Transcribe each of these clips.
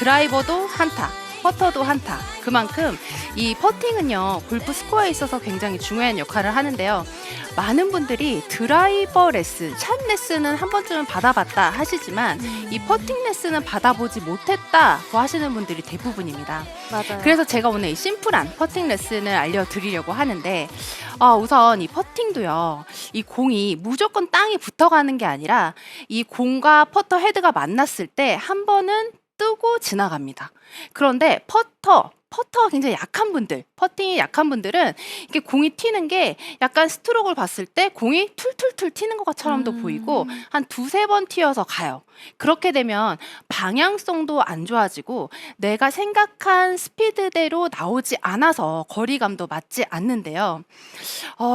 드라이버도 한타, 퍼터도 한타. 그만큼 이 퍼팅은요, 골프 스코어에 있어서 굉장히 중요한 역할을 하는데요. 많은 분들이 드라이버 레슨, 샷 레슨은 한 번쯤은 받아봤다 하시지만 이 퍼팅 레슨은 받아보지 못했다고 하시는 분들이 대부분입니다. 맞아요. 그래서 제가 오늘 이 심플한 퍼팅 레슨을 알려드리려고 하는데, 우선 이 퍼팅도요, 이 공이 무조건 땅에 붙어가는 게 아니라 이 공과 퍼터 헤드가 만났을 때 한 번은 뜨고 지나갑니다. 그런데 퍼터가 굉장히 약한 분들, 퍼팅이 약한 분들은 이렇게 공이 튀는 게 약간 스트로크를 봤을 때 공이 툴툴툴 튀는 것처럼도 보이고 한 두세 번 튀어서 가요. 그렇게 되면 방향성도 안 좋아지고 내가 생각한 스피드대로 나오지 않아서 거리감도 맞지 않는데요.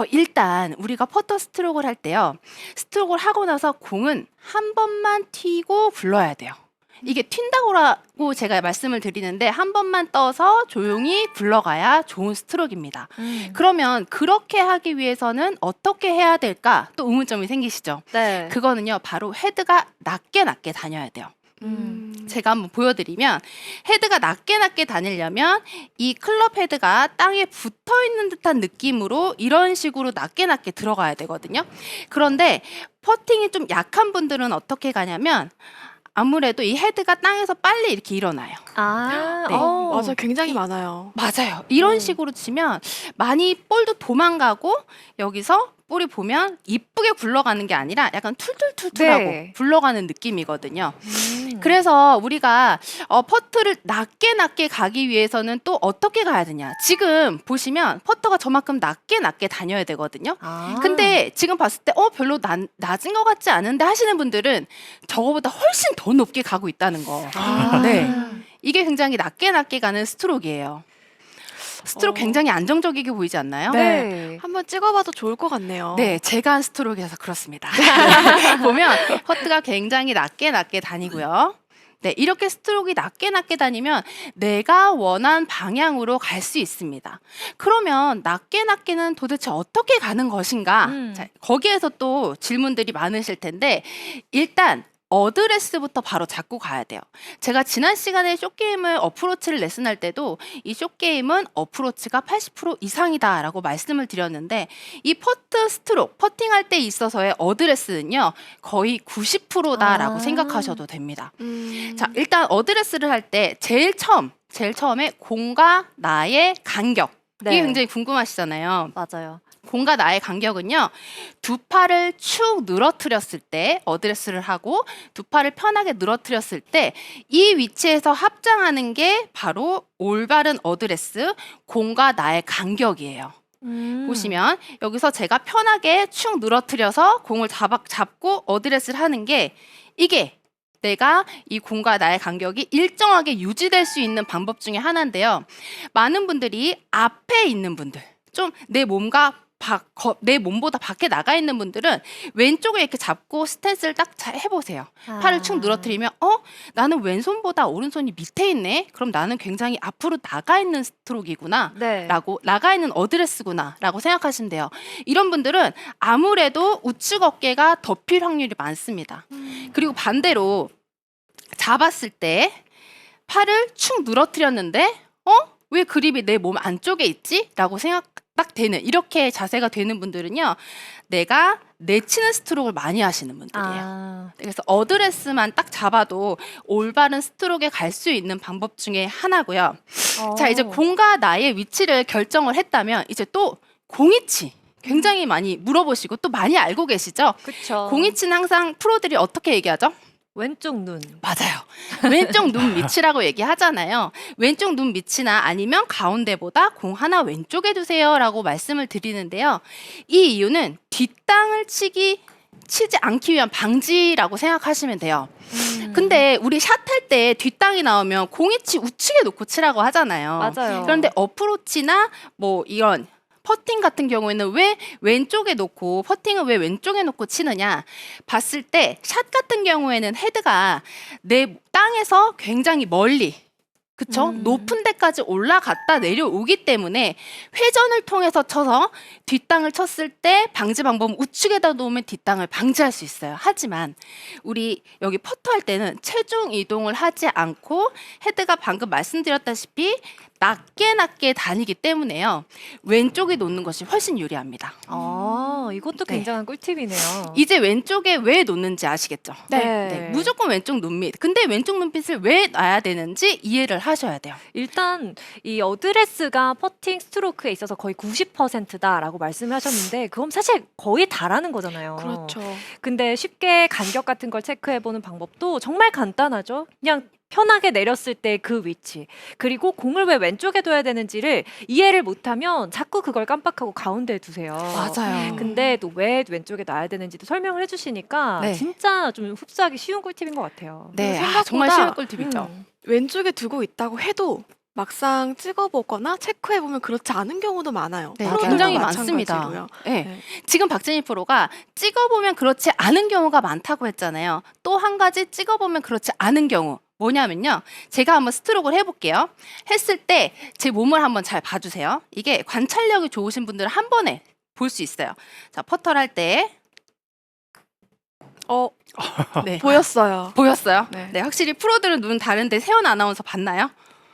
일단 우리가 퍼터 스트로크를 할 때요. 스트로크를 하고 나서 공은 한 번만 튀고 불러야 돼요. 이게 튄다고 제가 말씀을 드리는데 한 번만 떠서 조용히 굴러가야 좋은 스트로크입니다. 그러면 그렇게 하기 위해서는 어떻게 해야 될까? 또 의문점이 생기시죠? 네. 그거는요, 바로 헤드가 낮게 다녀야 돼요. 제가 한번 보여드리면, 헤드가 낮게 다니려면 이 클럽 헤드가 땅에 붙어 있는 듯한 느낌으로 이런 식으로 낮게 들어가야 되거든요. 그런데 퍼팅이 좀 약한 분들은 어떻게 가냐면 아무래도 이 헤드가 땅에서 빨리 이렇게 일어나요. 아, 네. 맞아요. 굉장히 많아요. 맞아요. 이런 식으로 치면 많이 볼도 도망가고, 여기서 볼이 보면 이쁘게 굴러가는 게 아니라 약간 툴툴툴툴하고 네. 굴러가는 느낌이거든요. 그래서 우리가 퍼트를 낮게 가기 위해서는 또 어떻게 가야 되냐. 지금 보시면 퍼터가 저만큼 낮게 다녀야 되거든요. 근데 지금 봤을 때 별로 낮은 것 같지 않은데 하시는 분들은 저거보다 훨씬 더 높게 가고 있다는 거. 네. 이게 굉장히 낮게 가는 스트로크예요. 스트로크 굉장히 안정적이게 보이지 않나요? 네. 한번 찍어봐도 좋을 것 같네요. 네, 제가 한 스트로크여서 그렇습니다. 보면 퍼트가 굉장히 낮게 다니고요. 네, 이렇게 스트로크가 낮게 다니면 내가 원한 방향으로 갈 수 있습니다. 그러면 낮게는 도대체 어떻게 가는 것인가? 자, 거기에서 또 질문들이 많으실 텐데, 일단 어드레스부터 바로 잡고 가야 돼요. 제가 지난 시간에 숏게임을 어프로치를 레슨할 때도 이 숏게임은 어프로치가 80% 이상이다라고 말씀을 드렸는데, 이 퍼트 스트로크, 퍼팅할 때 있어서의 어드레스는요, 거의 90%다라고 생각하셔도 됩니다. 자, 일단 어드레스를 할 때 제일 처음에 공과 나의 간격. 네. 이게 굉장히 궁금하시잖아요. 맞아요. 공과 나의 간격은요, 두 팔을 축 늘어뜨렸을 때 어드레스를 하고 두 팔을 편하게 늘어뜨렸을 때 이 위치에서 합장하는 게 바로 올바른 어드레스, 공과 나의 간격이에요. 보시면 여기서 제가 편하게 축 늘어뜨려서 공을 잡고 어드레스를 하는 게, 이게 내가 이 공과 나의 간격이 일정하게 유지될 수 있는 방법 중에 하나인데요. 많은 분들이 앞에 있는 분들, 좀 내 몸보다 밖에 나가 있는 분들은 왼쪽에 이렇게 잡고 스탠스를 딱 해보세요. 팔을 축 늘어뜨리면 나는 왼손보다 오른손이 밑에 있네? 그럼 나는 굉장히 앞으로 나가 있는 스트로크이구나. 네. 라고, 나가 있는 어드레스구나 라고 생각하시면 돼요. 이런 분들은 아무래도 우측 어깨가 덮일 확률이 많습니다. 그리고 반대로 잡았을 때 팔을 축 늘어뜨렸는데 왜 그립이 내 몸 안쪽에 있지? 라고 딱 되는, 이렇게 자세가 되는 분들은요, 내가 내치는 스트로크를 많이 하시는 분들이에요. 그래서 어드레스만 딱 잡아도 올바른 스트로크에 갈 수 있는 방법 중에 하나고요. 자, 이제 공과 나의 위치를 결정을 했다면 이제 또 공이치 굉장히 많이 물어보시고 또 많이 알고 계시죠? 그쵸. 공이치는 항상 프로들이 어떻게 얘기하죠? 왼쪽 눈. 맞아요. 왼쪽 눈 밑이라고 얘기하잖아요. 왼쪽 눈 밑이나 아니면 가운데보다 공 하나 왼쪽에 두세요라고 말씀을 드리는데요. 이 이유는 뒷땅을 치지 않기 위한 방지라고 생각하시면 돼요. 근데 우리 샷할 때 뒷땅이 나오면 공이치 우측에 놓고 치라고 하잖아요. 맞아요. 그런데 어프로치나 뭐 이런 퍼팅 같은 경우에는 왜 왼쪽에 놓고, 퍼팅을 왜 왼쪽에 놓고 치느냐 봤을 때, 샷 같은 경우에는 헤드가 내 땅에서 굉장히 멀리 그쵸? 높은 데까지 올라갔다 내려오기 때문에 회전을 통해서 쳐서 뒷땅을 쳤을 때 방지 방법은 우측에다 놓으면 뒷땅을 방지할 수 있어요. 하지만 우리 여기 퍼터할 때는 체중 이동을 하지 않고 헤드가 방금 말씀드렸다시피 낮게 다니기 때문에요. 왼쪽에 놓는 것이 훨씬 유리합니다. 이것도 네. 굉장한 꿀팁이네요. 이제 왼쪽에 왜 놓는지 아시겠죠? 네. 무조건 왼쪽 눈밑. 근데 왼쪽 눈빛을 왜 놔야 되는지 이해를 하셔야 돼요. 일단 이 어드레스가 퍼팅 스트로크에 있어서 거의 90%다라고 말씀하셨는데 그건 사실 거의 다라는 거잖아요. 그렇죠. 근데 쉽게 간격 같은 걸 체크해보는 방법도 정말 간단하죠. 그냥 편하게 내렸을 때 그 위치, 그리고 공을 왜 왼쪽에 둬야 되는지를 이해를 못하면 자꾸 그걸 깜빡하고 가운데에 두세요. 맞아요. 근데 또 왜 왼쪽에 놔야 되는지도 설명을 해주시니까 네. 진짜 좀 흡수하기 쉬운 꿀팁인 것 같아요. 네, 생각보다 정말 쉬운 꿀팁이죠. 왼쪽에 두고 있다고 해도 막상 찍어보거나 체크해보면 그렇지 않은 경우도 많아요. 네, 프로들도 굉장히 많습니다. 마찬가지고요. 네. 네. 지금 박진희 프로가 찍어보면 그렇지 않은 경우가 많다고 했잖아요. 또 한 가지 찍어보면 그렇지 않은 경우 뭐냐면요. 제가 한번 스트로크를 해볼게요. 했을 때 제 몸을 한번 잘 봐주세요. 이게 관찰력이 좋으신 분들은 한 번에 볼 수 있어요. 자, 퍼터를 할 때 네. 보였어요. 보였어요? 네. 네, 확실히 프로들은 눈 다른데 세연 아나운서 봤나요?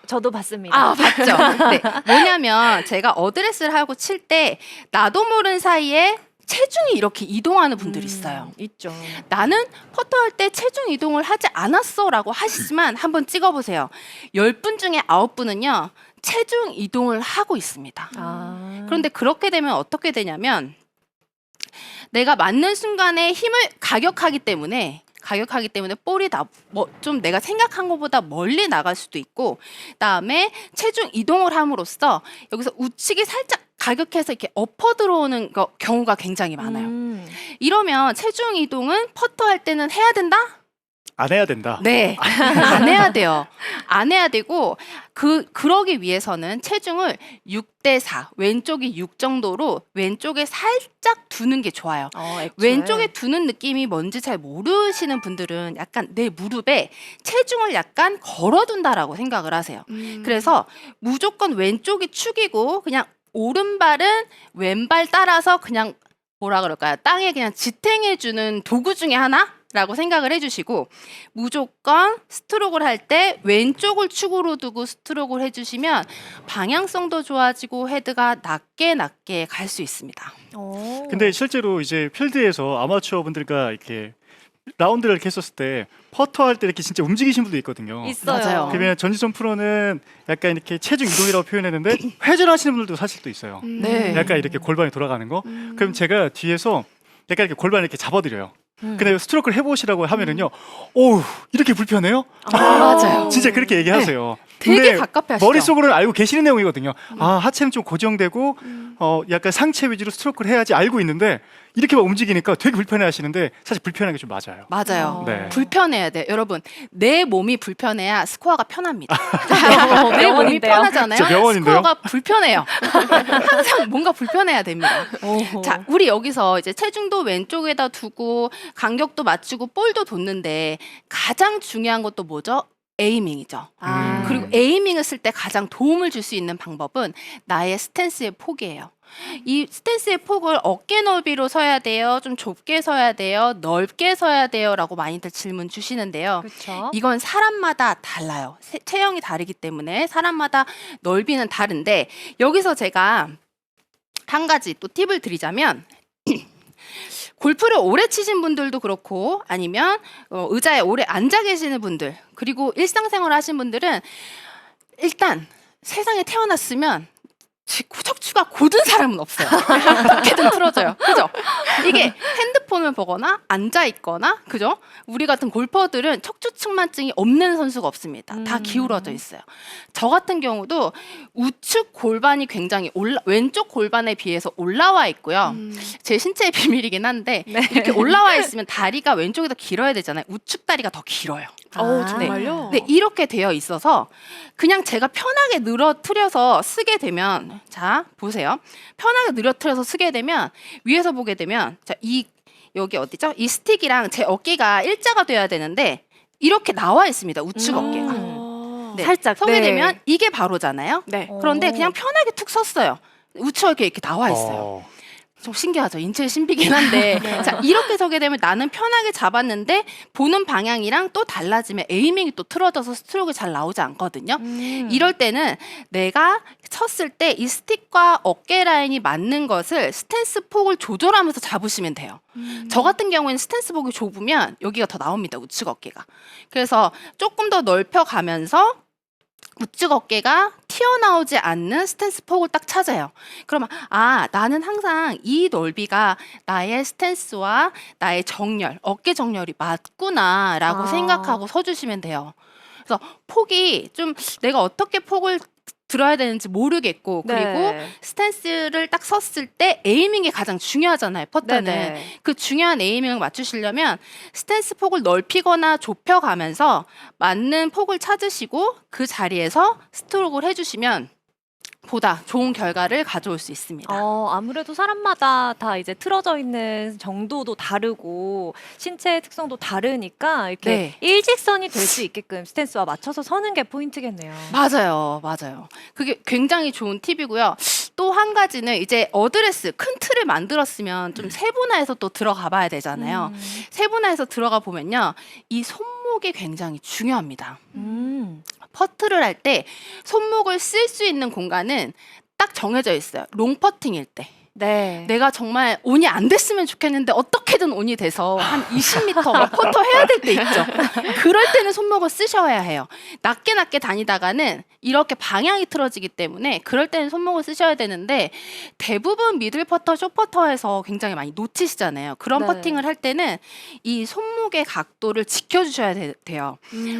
저도 봤습니다. 아, 봤죠. 네. 뭐냐면 제가 어드레스를 하고 칠 때 나도 모르는 사이에 체중이 이렇게 이동하는 분들이 있어요. 있죠. 나는 퍼터할 때 체중 이동을 하지 않았어라고 하시지만 한번 찍어보세요. 10분 중에 9분은요. 체중 이동을 하고 있습니다. 그런데 그렇게 되면 어떻게 되냐면 내가 맞는 순간에 힘을 가격하기 때문에 볼이 좀 내가 생각한 것보다 멀리 나갈 수도 있고, 그다음에 체중 이동을 함으로써 여기서 우측이 살짝 가격해서 이렇게 엎어 들어오는 경우가 굉장히 많아요. 이러면 체중 이동은 퍼터할 때는 해야 된다? 안 해야 된다. 네, 안 해야 돼요. 안 해야 되고 그러기 위해서는 체중을 6대4, 왼쪽이 6 정도로 왼쪽에 살짝 두는 게 좋아요. 왼쪽에 두는 느낌이 뭔지 잘 모르시는 분들은 약간 내 무릎에 체중을 약간 걸어둔다라고 생각을 하세요. 그래서 무조건 왼쪽이 축이고 그냥 오른발은 왼발 따라서 그냥 뭐라 그럴까요? 땅에 그냥 지탱해주는 도구 중에 하나라고 생각을 해주시고 무조건 스트로크를 할 때 왼쪽을 축으로 두고 스트로크를 해주시면 방향성도 좋아지고 헤드가 낮게 갈 수 있습니다. 근데 실제로 이제 필드에서 아마추어 분들과 이렇게 라운드를 이렇게 했었을 때 퍼터 할 때 이렇게 진짜 움직이신 분도 있거든요. 있어요. 맞아요. 그러면 전지선 프로는 약간 이렇게 체중 이동이라고 표현했는데 회전하시는 분들도 사실 또 있어요. 네. 약간 이렇게 골반이 돌아가는 거. 그럼 제가 뒤에서 약간 이렇게 골반을 이렇게 잡아드려요. 근데 스트로크를 해보시라고 하면은요, 오우 이렇게 불편해요? 맞아요. 진짜 그렇게 얘기하세요. 되게 근데 가깝게 하시죠. 머릿속으로는 알고 계시는 내용이거든요. 아, 하체는 좀 고정되고 약간 상체 위주로 스트로크를 해야지 알고 있는데 이렇게 막 움직이니까 되게 불편해 하시는데 사실 불편한 게 좀 맞아요. 맞아요. 네. 불편해야 돼. 여러분, 내 몸이 불편해야 스코어가 편합니다. 내 몸이 명언인데요. 편하잖아요. 진짜 명언인데요? 스코어가 불편해요. 항상 뭔가 불편해야 됩니다. 자, 우리 여기서 이제 체중도 왼쪽에다 두고 간격도 맞추고 볼도 뒀는데 가장 중요한 것도 뭐죠? 에이밍이죠. 그리고 에이밍을 쓸 때 가장 도움을 줄 수 있는 방법은 나의 스탠스의 폭이에요. 이 스탠스의 폭을 어깨 넓이로 서야 돼요? 좀 좁게 서야 돼요? 넓게 서야 돼요? 라고 많이들 질문 주시는데요. 그렇죠. 이건 사람마다 달라요. 체형이 다르기 때문에 사람마다 넓이는 다른데 여기서 제가 한 가지 또 팁을 드리자면 골프를 오래 치신 분들도 그렇고 아니면 의자에 오래 앉아 계시는 분들 그리고 일상생활 하신 분들은 일단 세상에 태어났으면 척추가 곧은 사람은 없어요. 어떻게든 틀어져요. 그죠? 이게 핸드폰을 보거나 앉아 있거나 그죠? 우리 같은 골퍼들은 척추측만증이 없는 선수가 없습니다. 다 기울어져 있어요. 저 같은 경우도 우측 골반이 굉장히 왼쪽 골반에 비해서 올라와 있고요. 제 신체의 비밀이긴 한데 이렇게 올라와 있으면 다리가 왼쪽이 더 길어야 되잖아요. 우측 다리가 더 길어요. 정말요? 네, 이렇게 되어 있어서 그냥 제가 편하게 늘어뜨려서 쓰게 되면 자, 보세요. 편하게 늘어뜨려서 쓰게 되면 위에서 보게 되면 자, 여기 어디죠? 이 스틱이랑 제 어깨가 일자가 돼야 되는데 이렇게 나와 있습니다. 우측 어깨가. 네. 살짝 서게 네. 되면 이게 바로잖아요. 네. 그런데 그냥 편하게 툭 섰어요. 우측 이렇게 나와 있어요. 좀 신기하죠. 인체의 신비긴 한데 네. 자 이렇게 서게 되면 나는 편하게 잡았는데 보는 방향이랑 또 달라지면 에이밍이 또 틀어져서 스트로크가 잘 나오지 않거든요. 이럴 때는 내가 쳤을 때 이 스틱과 어깨 라인이 맞는 것을 스탠스 폭을 조절하면서 잡으시면 돼요. 저 같은 경우에는 스탠스 폭이 좁으면 여기가 더 나옵니다. 우측 어깨가. 그래서 조금 더 넓혀가면서 우측 어깨가 튀어나오지 않는 스탠스 폭을 딱 찾아요. 그러면 나는 항상 이 넓이가 나의 스탠스와 나의 정렬, 어깨 정렬이 맞구나라고 생각하고 서주시면 돼요. 그래서 폭이 좀 내가 어떻게 폭을 들어야 되는지 모르겠고 그리고 네. 스탠스를 딱 섰을 때 에이밍이 가장 중요하잖아요. 퍼터는. 네네. 그 중요한 에이밍을 맞추시려면 스탠스 폭을 넓히거나 좁혀가면서 맞는 폭을 찾으시고 그 자리에서 스트로크를 해주시면 보다 좋은 결과를 가져올 수 있습니다. 아무래도 사람마다 다 이제 틀어져 있는 정도도 다르고 신체 특성도 다르니까 이렇게 네. 일직선이 될 수 있게끔 스탠스와 맞춰서 서는 게 포인트겠네요. 맞아요. 그게 굉장히 좋은 팁이고요. 또 한 가지는 이제 어드레스 큰 틀을 만들었으면 좀 세분화해서 또 들어가 봐야 되잖아요. 세분화해서 들어가 보면요. 이 손목이 굉장히 중요합니다. 퍼트를 할 때 손목을 쓸 수 있는 공간은 딱 정해져 있어요. 롱 퍼팅일 때. 네. 내가 정말 온이 안 됐으면 좋겠는데 어떻게든 온이 돼서 한 20m 퍼터 해야 될 때 있죠. 그럴 때는 손목을 쓰셔야 해요. 낮게 다니다가는 이렇게 방향이 틀어지기 때문에 그럴 때는 손목을 쓰셔야 되는데 대부분 미들 퍼터, 숏 퍼터에서 굉장히 많이 놓치시잖아요. 그런 네. 퍼팅을 할 때는 이 손목의 각도를 지켜주셔야 돼요.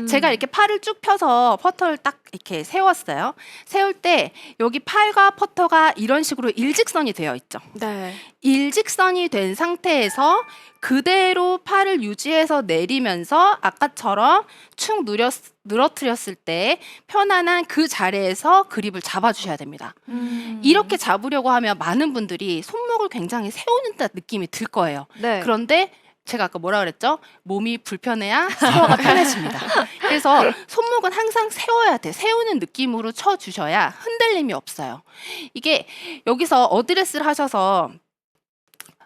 제가 이렇게 팔을 쭉 펴서 퍼터를 딱 이렇게 세웠어요. 세울 때 여기 팔과 퍼터가 이런 식으로 일직선이 되어 있죠. 네. 일직선이 된 상태에서 그대로 팔을 유지해서 내리면서 아까처럼 축 늘어뜨렸을 때 편안한 그 자리에서 그립을 잡아주셔야 됩니다. 이렇게 잡으려고 하면 많은 분들이 손목을 굉장히 세우는 듯 느낌이 들 거예요. 네. 그런데 제가 아까 뭐라 그랬죠? 몸이 불편해야 스코어가 편해집니다. 그래서 손목은 항상 세워야 돼. 세우는 느낌으로 쳐주셔야 흔들림이 없어요. 이게 여기서 어드레스를 하셔서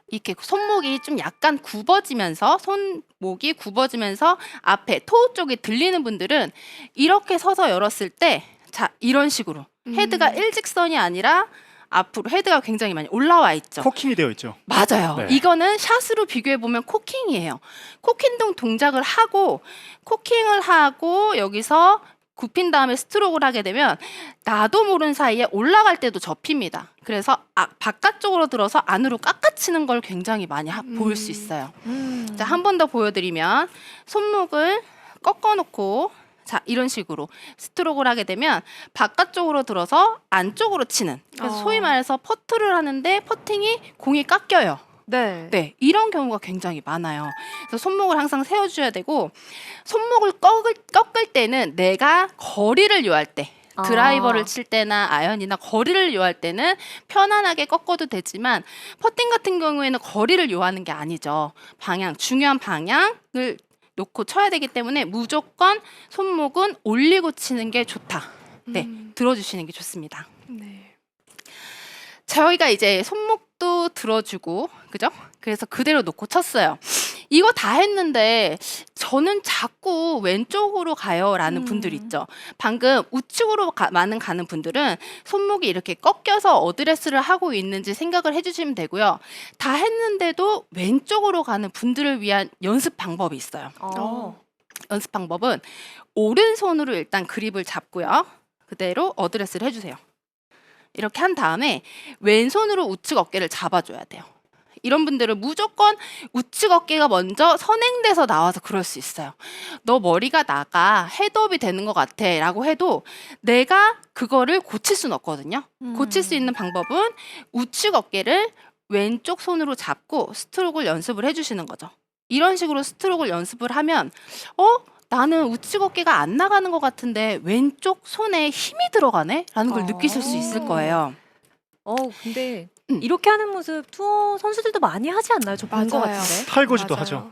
이렇게 손목이 좀 약간 굽어지면서 손목이 굽어지면서 앞에 토우 쪽이 들리는 분들은 이렇게 서서 열었을 때 자 이런 식으로 헤드가 일직선이 아니라 앞으로 헤드가 굉장히 많이 올라와 있죠. 코킹이 되어 있죠. 맞아요. 네. 이거는 샷으로 비교해 보면 코킹이에요. 코킹 동작을 하고 코킹을 하고 여기서 굽힌 다음에 스트로크를 하게 되면 나도 모르는 사이에 올라갈 때도 접힙니다. 그래서 바깥쪽으로 들어서 안으로 깎아치는 걸 굉장히 많이 보일 수 있어요. 자, 한 번 더 보여드리면 손목을 꺾어놓고 자 이런 식으로 스트로크를 하게 되면 바깥쪽으로 들어서 안쪽으로 치는 그래서 소위 말해서 퍼트를 하는데 퍼팅이 공이 깎여요. 네. 네, 이런 경우가 굉장히 많아요. 그래서 손목을 항상 세워주셔야 되고 손목을 꺾을 때는 내가 거리를 요할 때 드라이버를 칠 때나 아이언이나 거리를 요할 때는 편안하게 꺾어도 되지만 퍼팅 같은 경우에는 거리를 요하는 게 아니죠. 중요한 방향을 놓고 쳐야 되기 때문에 무조건 손목은 올리고 치는 게 좋다. 네, 들어주시는 게 좋습니다. 네. 저희가 이제 손목도 들어주고, 그죠? 그래서 그대로 놓고 쳤어요. 이거 다 했는데 저는 자꾸 왼쪽으로 가요라는 분들 있죠. 방금 우측으로 가는 분들은 손목이 이렇게 꺾여서 어드레스를 하고 있는지 생각을 해주시면 되고요. 다 했는데도 왼쪽으로 가는 분들을 위한 연습 방법이 있어요. 연습 방법은 오른손으로 일단 그립을 잡고요. 그대로 어드레스를 해주세요. 이렇게 한 다음에 왼손으로 우측 어깨를 잡아줘야 돼요. 이런 분들은 무조건 우측 어깨가 먼저 선행돼서 나와서 그럴 수 있어요. 너 머리가 나가 헤드업이 되는 것 같아 라고 해도 내가 그거를 고칠 수는 없거든요. 고칠 수 있는 방법은 우측 어깨를 왼쪽 손으로 잡고 스트로크를 연습을 해주시는 거죠. 이런 식으로 스트로크를 연습을 하면 나는 우측 어깨가 안 나가는 것 같은데 왼쪽 손에 힘이 들어가네? 라는 걸 느끼실 수 있을 거예요. 근데 이렇게 하는 모습 투어 선수들도 많이 하지 않나요? 저 본 것 맞아요. 같은데. 타이거즈도 맞아요. 하죠.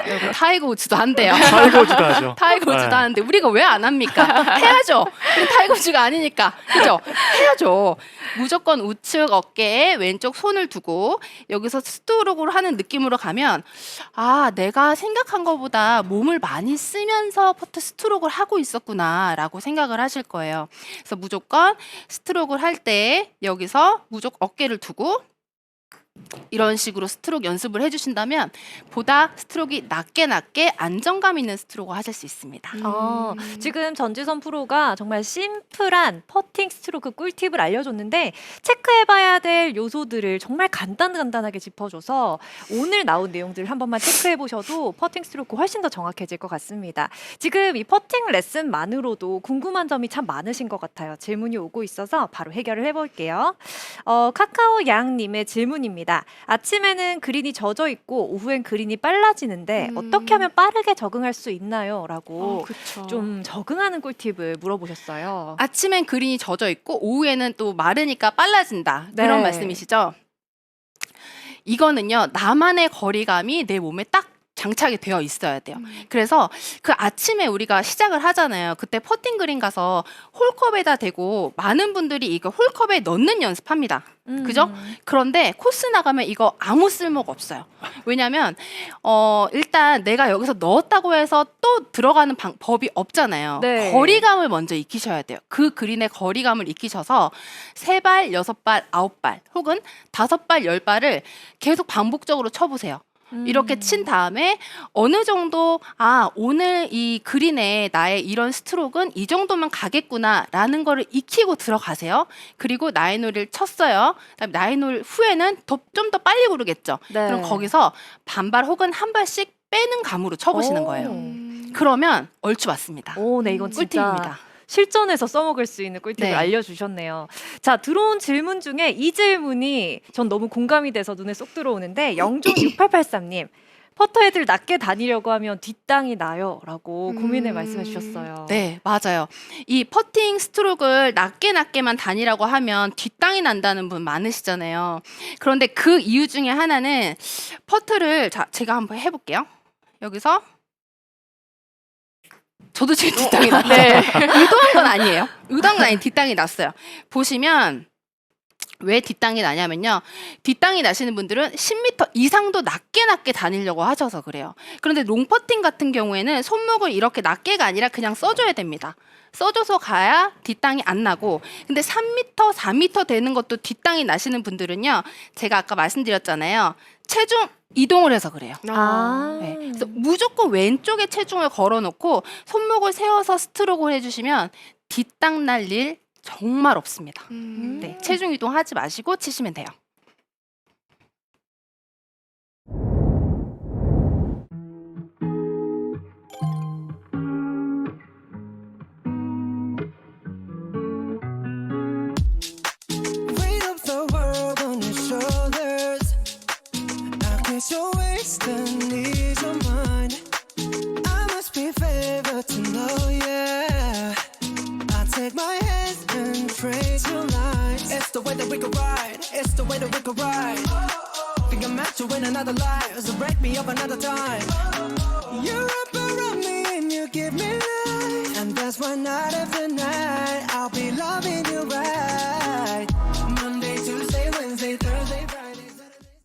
여러분, 타이거 우즈도 한대요. 타이거즈도 하죠. 타이거 우즈도 네. 하는데 우리가 왜 안 합니까? 해야죠. 우리 타이거 우즈가 아니니까. 그죠? 해야죠. 무조건 우측 어깨에 왼쪽 손을 두고 여기서 스트로크를 하는 느낌으로 가면 아, 내가 생각한 것보다 몸을 많이 쓰면서 퍼트 스트로크를 하고 있었구나라고 생각을 하실 거예요. 그래서 무조건 스트로크를 할 때 여기서 무조건 어깨를 두고 이런 식으로 스트로크 연습을 해주신다면 보다 스트로크가 낮게 안정감 있는 스트로크 하실 수 있습니다. 지금 전지선 프로가 정말 심플한 퍼팅 스트로크 꿀팁을 알려줬는데 체크해봐야 될 요소들을 정말 간단하게 짚어줘서 오늘 나온 내용들을 한 번만 체크해보셔도 퍼팅 스트로크 훨씬 더 정확해질 것 같습니다. 지금 이 퍼팅 레슨만으로도 궁금한 점이 참 많으신 것 같아요. 질문이 오고 있어서 바로 해결을 해볼게요. 카카오 양님의 질문입니다. 아침에는 그린이 젖어 있고 오후엔 그린이 빨라지는데 어떻게 하면 빠르게 적응할 수 있나요? 라고 그쵸. 좀 적응하는 꿀팁을 물어보셨어요. 아침엔 그린이 젖어 있고 오후에는 또 마르니까 빨라진다. 네. 그런 말씀이시죠? 이거는요. 나만의 거리감이 내 몸에 딱 장착이 되어 있어야 돼요. 그래서 그 아침에 우리가 시작을 하잖아요. 그때 퍼팅 그린 가서 홀컵에다 대고 많은 분들이 이거 홀컵에 넣는 연습합니다. 그죠? 그런데 코스 나가면 이거 아무 쓸모가 없어요. 왜냐면 일단 내가 여기서 넣었다고 해서 또 들어가는 법이 없잖아요. 네. 거리감을 먼저 익히셔야 돼요. 그 그린의 거리감을 익히셔서 3발, 6발, 9발 혹은 5발, 10발을 계속 반복적으로 쳐보세요. 이렇게 친 다음에 어느 정도 오늘 이 그린에 나의 이런 스트로크는 이 정도면 가겠구나라는 거를 익히고 들어가세요. 그리고 나인홀을 쳤어요. 그다음에 나인홀 후에는 좀 더 빨리 구르겠죠. 네. 그럼 거기서 반발 혹은 한 발씩 빼는 감으로 쳐보시는 오. 거예요. 그러면 얼추 맞습니다. 오, 네, 이건 진짜 꿀팁입니다. 실전에서 써먹을 수 있는 꿀팁을 네. 알려주셨네요. 자, 들어온 질문 중에 이 질문이 전 너무 공감이 돼서 눈에 쏙 들어오는데 영종 6883님 퍼터 헤드를 낮게 다니려고 하면 뒷땅이 나요 라고 고민을 말씀해 주셨어요. 네, 맞아요. 이 퍼팅 스트로크를 낮게만 다니라고 하면 뒷땅이 난다는 분 많으시잖아요. 그런데 그 이유 중에 하나는 퍼트를 제가 한번 해볼게요. 여기서 저도 지금 뒷땅이 났어요. 의도한 건 아니에요. 의도한 건 아닌 뒷땅이 났어요. 보시면 왜 뒷땅이 나냐면요. 뒷땅이 나시는 분들은 10m 이상도 낮게 다니려고 하셔서 그래요. 그런데 롱퍼팅 같은 경우에는 손목을 이렇게 낮게가 아니라 그냥 써줘야 됩니다. 써줘서 가야 뒷땅이 안 나고, 근데 3m, 4m 되는 것도 뒷땅이 나시는 분들은요. 제가 아까 말씀드렸잖아요. 체중 이동을 해서 그래요. 네. 그래서 무조건 왼쪽에 체중을 걸어놓고 손목을 세워서 스트로크를 해주시면 뒷땅 날 일 정말 없습니다. 네, 체중 이동하지 마시고 치시면 돼요. Weight of the world on your shoulders. I guess you're wasting ease of mind. I must be favored to know, yeah. I take my hand and trace your lines. It's the way that we could ride. It's the way that we could ride. Think I'm meant to win another life, so break me up another time. You wrap around me and you give me life, and that's why night after night